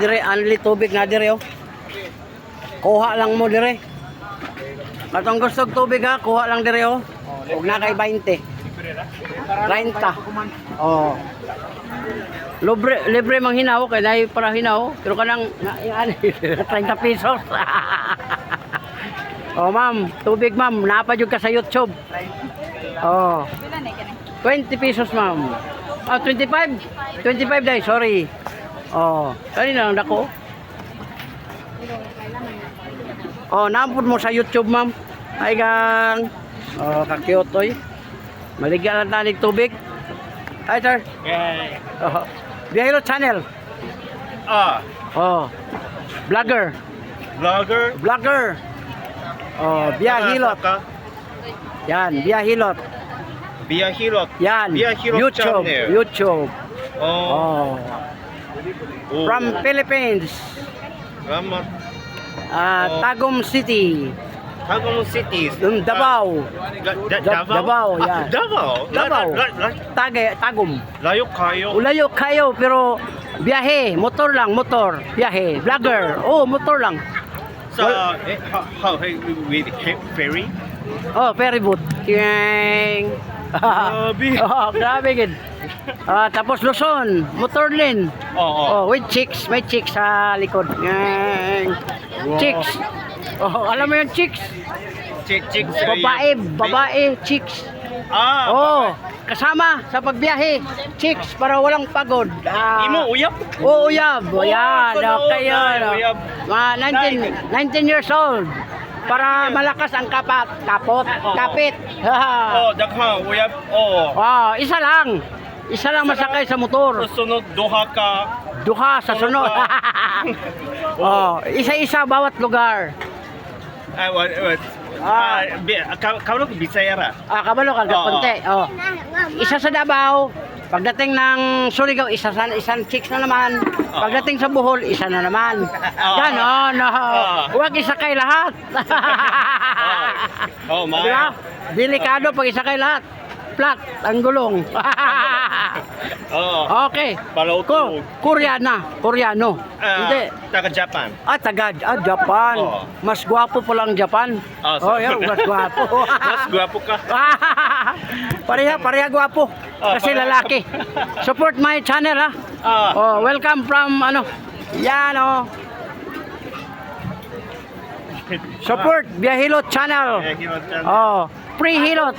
Dire, anli tubig na dire, oh. Kuha lang mo dire. Katong gusto tubig ha, kuha lang dire, oh. Huwag na kay 20. 30. Oh. Libre mang hinaw, kaya dahil para hinaw. Pero kanang, 30 pesos. Oh, ma'am, tubig, ma'am. Napadyo ka sa YouTube. Oh. 20 pesos, ma'am. Oh, 25? 25 dahil, sorry. Oh, kanina lang dako. Oh, nampun mo sa YouTube, ma'am. Ay gang. Oh, ka-cute oy. Maligyan lang tanig tubig. Hi, sir. Yeah. Oh. Biyahilo channel. Oh. Vlogger. Vlogger. Oh, Biyahilot. Yan, Biyahilot. Biyahilot. Yan. Biyahilot YouTube. channel. YouTube. Oh. From Philippines. Ramat. Tagum City. Tagum City. Davao. Davao, yan. Davao. Davao. Tagum. Layo kayo. Ulayo kayo pero biyahe, motor lang, motor. Biyahe, vlogger. Oh, motor lang. So, how with ferry? Oh, ferry boat. King. Grabe. Oh, grabe gid. Tapos Luzon, motor din. Oh. Oh, with chicks, may chicks sa likod. Yang. Wow. Chicks. Oh, alam mo yung chicks? Chick. Babae, chicks. Oh, kasama sa pagbiyahe. Chicks para walang pagod. Imo uyab? Oo, uyab. O yan, okay yun. Uyab. 19 years old. Para malakas ang kapit. Dakha uyab. Oh. Isa lang. Isa lang masakay sa motor. Sunod Duha sa sunod. Isa-isa bawat lugar. Kabalo ko Bisaya ra. Kabalo ka konti. Isa sa Davao. Pagdating ng Surigao, isang chicks na naman. Pagdating sa Bohol, isa na naman. Ganon. Huwag isakay lahat. Diba? Delikado pag isakay lahat. Flat ang gulong. Okay. Koreano. Hindi. Taga Japan. Japan. Mas gwapo pa lang Japan. Yan, mas gwapo. Mas gwapo ka. Pareha gwapo. Kasi lalaki. Support my channel ha. Welcome from yan support Biyahilot channel. Pre-hilot.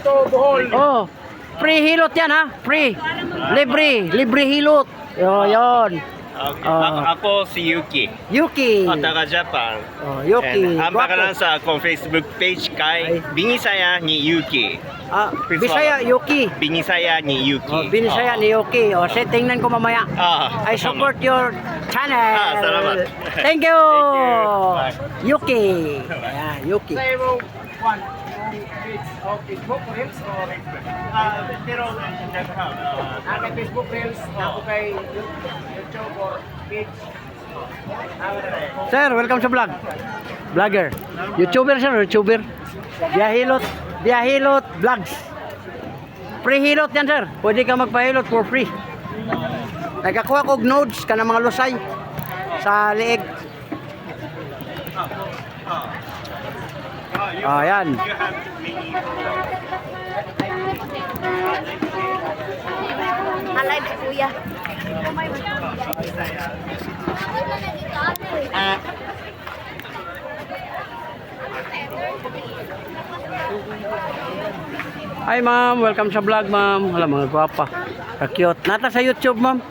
Pre-hilot yan ha. Free. Libre hilot. Yun. Ako si Yuki. Taga Japan. Yuki. Ang pangalan sa akong Facebook page kay Binisaya ni Yuki. Bisaya Yuki. Binisaya ni Yuki. Binisaya ni Yuki. Tingnan ko mamaya. I support your channel. Salamat. Thank you. Bye. Yuki. Ayan, Yuki. Facebook Reels o Pero kay Facebook Reels, ako kay YouTube or page. Sir, welcome sa vlog. Vlogger. YouTuber sir, YouTuber. Biyahilot vlogs. Free hilot yan sir. Pwede ka magpahilot for free. Nagkakuha ko nodes ka ng mga lusay sa liig. Yan. Alay na kuya. Hi ma'am, welcome sa vlog ma'am. Wala mga gwapa. Ka-cute. Nata sa YouTube ma'am.